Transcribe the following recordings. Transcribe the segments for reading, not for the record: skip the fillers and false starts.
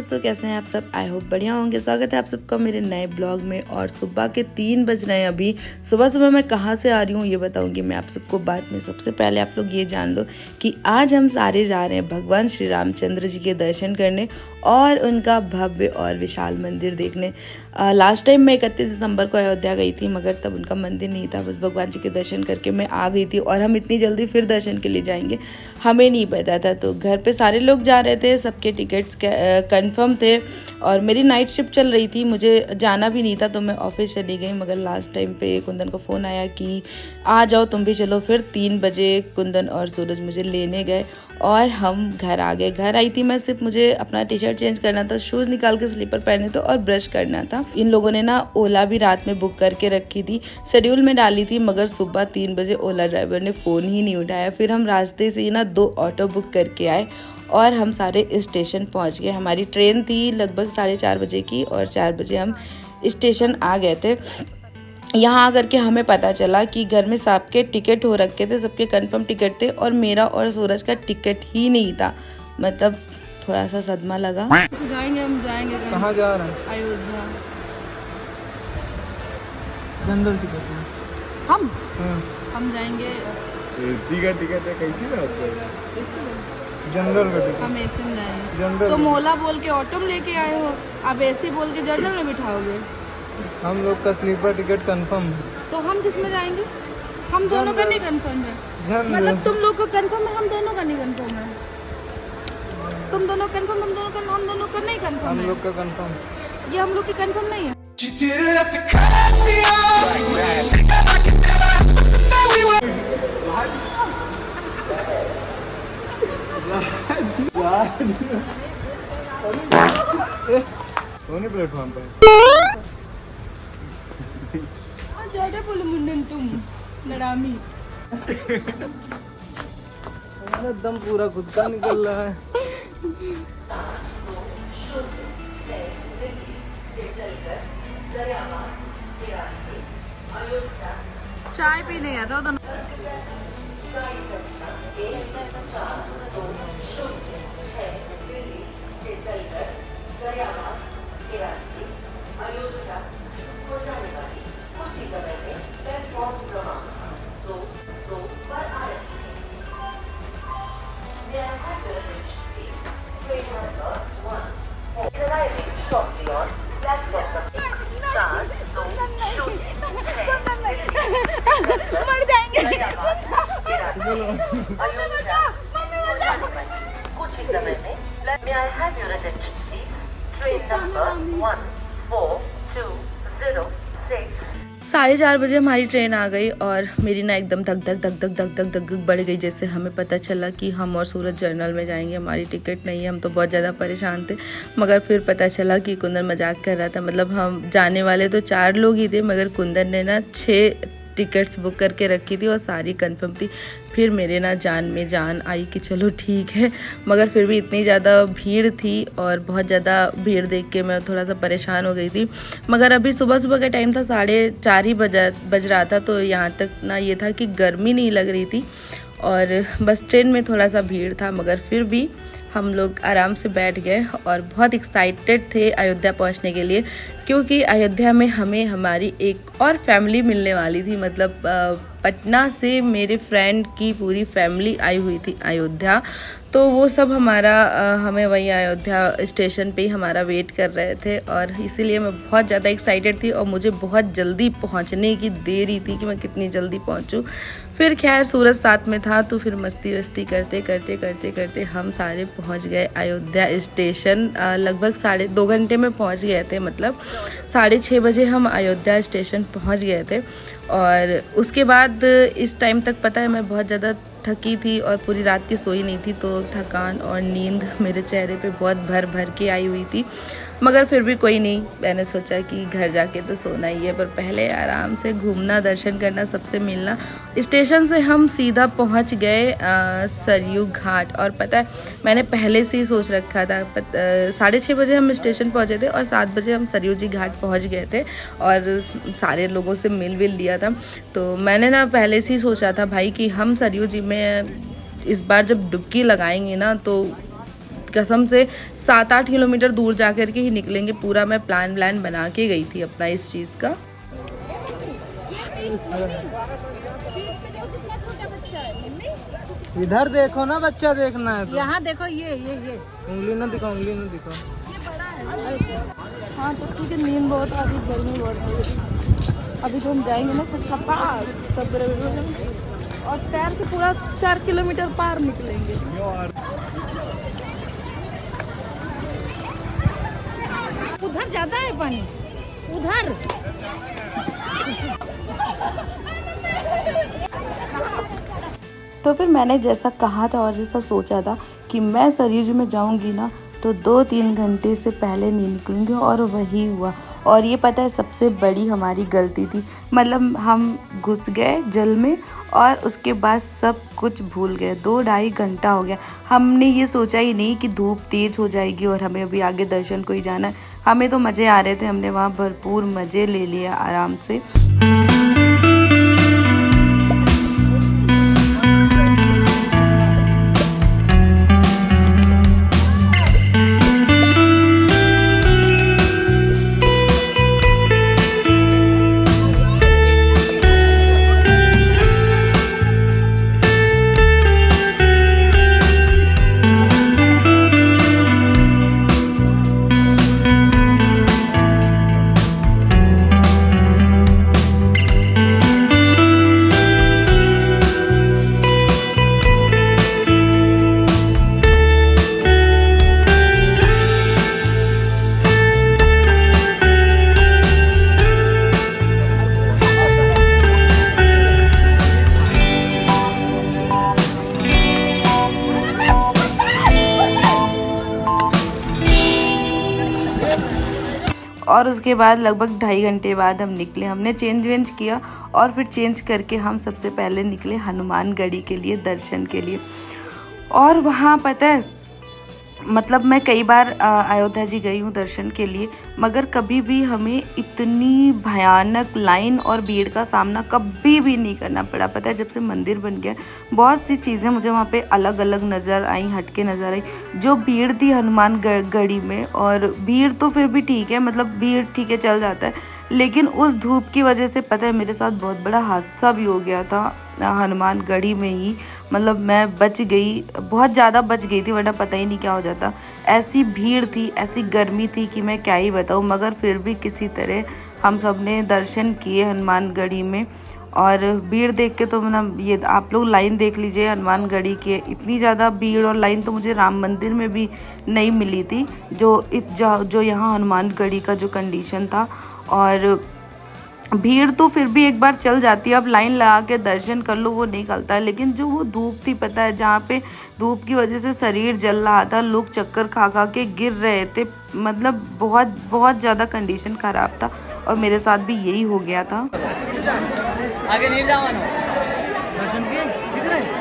दोस्तों, कैसे हैं आप सब? आई होप बढ़िया होंगे। स्वागत है आप सबका मेरे नए ब्लॉग में। और सुबह के 3 बज रहे हैं अभी। सुबह सुबह मैं कहाँ से आ रही हूँ ये बताऊँगी मैं आप सबको बाद में। सबसे पहले आप लोग ये जान लो कि आज हम सारे जा रहे हैं भगवान श्री रामचंद्र जी के दर्शन करने और उनका भव्य और विशाल मंदिर देखने। लास्ट टाइम मैं 31 दिसंबर को अयोध्या गई थी, मगर तब उनका मंदिर नहीं था। बस भगवान जी के दर्शन करके मैं आ गई थी और हम इतनी जल्दी फिर दर्शन के लिए जाएंगे हमें नहीं पता था। तो घर पे सारे लोग जा रहे थे, सबके टिकट्स कंफर्म थे और मेरी नाइट शिफ्ट चल रही थी, मुझे जाना भी नहीं था तो मैं ऑफिस चली गई। मगर लास्ट टाइम पे कुंदन का फ़ोन आया कि आ जाओ तुम भी चलो। फिर 3 बजे कुंदन और सूरज मुझे लेने गए और हम घर आ गए। घर आई थी मैं, सिर्फ मुझे अपना टी शर्ट चेंज करना था, शूज़ निकाल के स्लीपर पहने थे और ब्रश करना था। इन लोगों ने ना ओला भी रात में बुक करके रखी थी, शेड्यूल में डाली थी, मगर सुबह 3 बजे ओला ड्राइवर ने फ़ोन ही नहीं उठाया। फिर हम रास्ते से ही ना 2 ऑटो बुक करके आए और हम सारे स्टेशन पहुंच गए। हमारी ट्रेन थी लगभग 4:30 बजे की और 4 बजे हम स्टेशन आ गए थे। यहाँ आकर के हमें पता चला कि घर में सबके टिकट हो रखे थे, सबके कंफर्म टिकट थे और मेरा और सूरज का टिकट ही नहीं था। मतलब थोड़ा सा सदमा लगा। जाएंगे हम जाएंगे। कहाँ जा रहे हैं? अयोध्या। जनरल टिकट में हम जाएंगे। एसी का टिकट है, कैसी ना जनरल का टिकट। हम एसी में जाएंगे। जनरल तुम ओला बोल के ऑटो में लेके आए हो, अब एसी बोल के जनरल में बिठाओगे। हम लोग का स्लीपर टिकट कंफर्म है। तो हम किस में जाएंगे? हम दोनों का नहीं कंफर्म है। जनरल मतलब तुम लोग का कंफर्म है, हम दोनों का नहीं कंफर्म है। तुम दोनों कंफर्म, हम दोनों का नहीं कंफर्म हम है। लोग का कंफर्म। ये हम लोग की कंफर्म नहीं है। कौन प्लेटफॉर्म पे? ज़्यादा बोलो मुन्नन तुम नरामी। दम पूरा खुद का निकल रहा है। चाय पीने गया था दोनों। मर जाएंगे। कुछ ही समय में may I have your attention please? Train number 14206। 4:30 बजे हमारी ट्रेन आ गई और मेरी ना एकदम धक धक धक धक धक धक धक बढ़ गई। जैसे हमें पता चला कि हम और सूरज जर्नल में जाएंगे, हमारी टिकट नहीं है। हम तो बहुत ज़्यादा परेशान थे, मगर फिर पता चला कि कुंदन मजाक कर रहा था। मतलब हम जाने वाले तो 4 लोग ही थे, मगर कुंदन ने ना 6 टिकट्स बुक करके रखी थी और सारी कंफर्म थी। फिर मेरे ना जान में जान आई कि चलो ठीक है, मगर फिर भी इतनी ज़्यादा भीड़ थी और बहुत ज़्यादा भीड़ देख के मैं थोड़ा सा परेशान हो गई थी। मगर अभी सुबह सुबह का टाइम था, 4:30 ही बज रहा था, तो यहाँ तक ना ये था कि गर्मी नहीं लग रही थी और बस ट्रेन में थोड़ा सा भीड़ था। मगर फिर भी हम लोग आराम से बैठ गए और बहुत एक्साइटेड थे अयोध्या पहुंचने के लिए, क्योंकि अयोध्या में हमें हमारी एक और फैमिली मिलने वाली थी। मतलब पटना से मेरे फ्रेंड की पूरी फैमिली आई हुई थी अयोध्या, तो वो सब हमारा हमें वहीं अयोध्या स्टेशन पे ही हमारा वेट कर रहे थे और इसीलिए मैं बहुत ज़्यादा एक्साइटेड थी और मुझे बहुत जल्दी पहुंचने की देरी थी कि मैं कितनी जल्दी पहुंचूं। फिर खैर सूरज साथ में था, तो फिर मस्ती वस्ती करते करते करते करते हम सारे पहुंच गए अयोध्या स्टेशन। लगभग 2.5 घंटे में पहुंच गए थे। मतलब 6:30 बजे हम अयोध्या स्टेशन पहुंच गए थे। और उसके बाद इस टाइम तक पता है मैं बहुत ज़्यादा थकी थी और पूरी रात की सोई नहीं थी, तो थकान और नींद मेरे चेहरे पे बहुत भर भर के आई हुई थी। मगर फिर भी कोई नहीं, मैंने सोचा कि घर जाके तो सोना ही है, पर पहले आराम से घूमना, दर्शन करना, सबसे मिलना। स्टेशन से हम सीधा पहुंच गए सरयू घाट। और पता है मैंने पहले से ही सोच रखा था, 6:30 बजे हम स्टेशन पहुंचे थे और 7 बजे हम सरयू जी घाट पहुंच गए थे और सारे लोगों से मिल लिया था। तो मैंने ना पहले से ही सोचा था भाई कि हम सरयू जी में इस बार जब डुबकी लगाएंगे ना तो कसम से 7-8 किलोमीटर दूर जा कर के ही निकलेंगे। पूरा मैं प्लान बना के गई थी अपना इस चीज़ का। इधर देखो ना, बच्चा देखना है तो। यहाँ देखो ये उंगली ना दिखाओ, उंगली ना दिखाओ। हाँ तो ठीक है, नींद बहुत आ रही, गर्मी बहुत है। अभी तो हम जाएंगे ना कुछ पार, तब और तैर के पूरा 4 किलोमीटर पार निकलेंगे। उधर ज्यादा है पानी, उधर। तो फिर मैंने जैसा कहा था और जैसा सोचा था कि मैं सरयू में जाऊंगी ना तो 2-3 घंटे से पहले नहीं निकलूंगी, और वही हुआ। और ये पता है सबसे बड़ी हमारी गलती थी, मतलब हम घुस गए जल में और उसके बाद सब कुछ भूल गए। 2-2.5 घंटा हो गया, हमने ये सोचा ही नहीं कि धूप तेज हो जाएगी और हमें अभी आगे दर्शन को ही जाना है। हमें तो मज़े आ रहे थे, हमने वहाँ भरपूर मज़े ले लिया आराम से। और उसके बाद लगभग 2.5 घंटे बाद हम निकले। हमने चेंज वेंज किया और फिर चेंज करके हम सबसे पहले निकले हनुमानगढ़ी के लिए, दर्शन के लिए। और वहाँ पता है, मतलब मैं कई बार अयोध्या जी गई हूँ दर्शन के लिए, मगर कभी भी हमें इतनी भयानक लाइन और भीड़ का सामना कभी भी नहीं करना पड़ा। पता है, जब से मंदिर बन गया बहुत सी चीज़ें मुझे वहाँ पे अलग अलग नज़र आई, हटके नज़र आई। जो भीड़ थी हनुमानगढ़ी में, और भीड़ तो फिर भी ठीक है, मतलब भीड़ ठीक है चल जाता है, लेकिन उस धूप की वजह से पता है मेरे साथ बहुत बड़ा हादसा भी हो गया था हनुमानगढ़ी में ही। मतलब मैं बच गई, बहुत ज़्यादा बच गई थी, वरना पता ही नहीं क्या हो जाता। ऐसी भीड़ थी, ऐसी गर्मी थी कि मैं क्या ही बताऊँ, मगर फिर भी किसी तरह हम सब ने दर्शन किए हनुमानगढ़ी में। और भीड़ देख के तो मतलब ये आप लोग लाइन देख लीजिए हनुमानगढ़ी के, इतनी ज़्यादा भीड़ और लाइन तो मुझे राम मंदिर में भी नहीं मिली थी, जो यहाँ हनुमानगढ़ी का जो कंडीशन था। और भीड़ तो फिर भी एक बार चल जाती है, अब लाइन लगा के दर्शन कर लो वो नहीं निकलता है, लेकिन जो वो धूप थी पता है, जहाँ पे धूप की वजह से शरीर जल रहा था, लोग चक्कर खा खा के गिर रहे थे, मतलब बहुत बहुत ज़्यादा कंडीशन ख़राब था। और मेरे साथ भी यही हो गया था। आगे नहीं जाओ ना, दर्शन किए दिख रहे।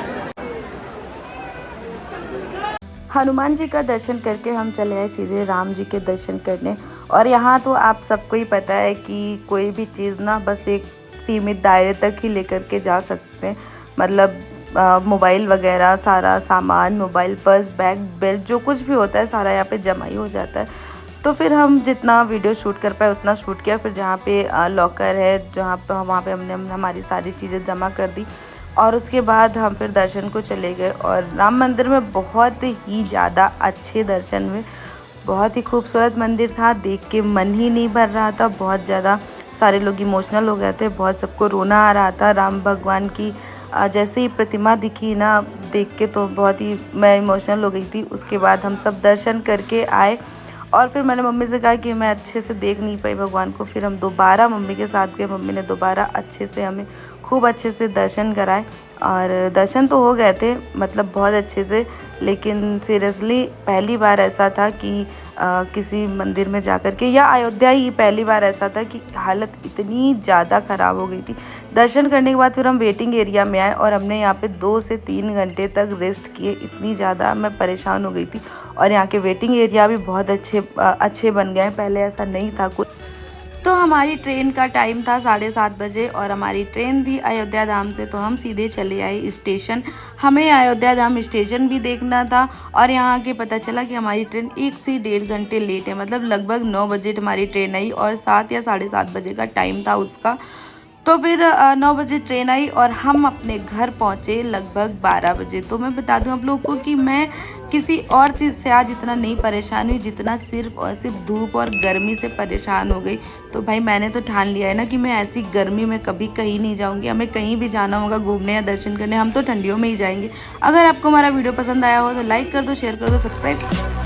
हनुमान जी का दर्शन करके हम चले आए सीधे राम जी के दर्शन करने। और यहाँ तो आप सबको ही पता है कि कोई भी चीज़ ना बस एक सीमित दायरे तक ही लेकर के जा सकते हैं, मतलब मोबाइल वगैरह सारा सामान, मोबाइल, पर्स, बैग, बेल्ट, जो कुछ भी होता है सारा यहाँ पे जमा ही हो जाता है। तो फिर हम जितना वीडियो शूट कर पाए उतना शूट किया। फिर जहाँ पे लॉकर है, जहाँ पे वहाँ पे हमने हमारी सारी चीज़ें जमा कर दी, और उसके बाद हम फिर दर्शन को चले गए। और राम मंदिर में बहुत ही ज़्यादा अच्छे दर्शन हुए, बहुत ही खूबसूरत मंदिर था, देख के मन ही नहीं भर रहा था। बहुत ज़्यादा सारे लोग इमोशनल हो गए थे, बहुत सबको रोना आ रहा था। राम भगवान की जैसे ही प्रतिमा दिखी ना देख के तो बहुत ही मैं इमोशनल हो गई थी। उसके बाद हम सब दर्शन करके आए, और फिर मैंने मम्मी से कहा कि मैं अच्छे से देख नहीं पाई भगवान को। फिर हम दोबारा मम्मी के साथ गए, मम्मी ने दोबारा अच्छे से हमें खूब अच्छे से दर्शन कराए। और दर्शन तो हो गए थे, मतलब बहुत अच्छे से, लेकिन सीरियसली पहली बार ऐसा था कि किसी मंदिर में जाकर के, या अयोध्या ही पहली बार ऐसा था कि हालत इतनी ज़्यादा ख़राब हो गई थी। दर्शन करने के बाद फिर हम वेटिंग एरिया में आए और हमने यहाँ पे 2 से 3 घंटे तक रेस्ट किए। इतनी ज़्यादा मैं परेशान हो गई थी। और यहाँ के वेटिंग एरिया भी बहुत अच्छे बन गए हैं, पहले ऐसा नहीं था कुछ। तो हमारी ट्रेन का टाइम था 7:30 बजे और हमारी ट्रेन थी अयोध्या धाम से, तो हम सीधे चले आए स्टेशन। हमें अयोध्या धाम स्टेशन भी देखना था और यहाँ के पता चला कि हमारी ट्रेन 1 से 1.5 घंटे लेट है। मतलब लगभग 9 बजे हमारी ट्रेन आई और 7 या 7:30 बजे का टाइम था उसका। तो फिर 9 बजे ट्रेन आई और हम अपने घर पहुँचे लगभग 12 बजे। तो मैं बता दूं आप लोगों को कि मैं किसी और चीज़ से आज इतना नहीं परेशान हुई जितना सिर्फ और सिर्फ धूप और गर्मी से परेशान हो गई। तो भाई मैंने तो ठान लिया है ना कि मैं ऐसी गर्मी में कभी कहीं नहीं जाऊंगी। हमें कहीं भी जाना होगा घूमने या दर्शन करने, हम तो ठंडियों में ही जाएंगे। अगर आपको हमारा वीडियो पसंद आया हो तो लाइक कर दो, शेयर कर दो, सब्सक्राइब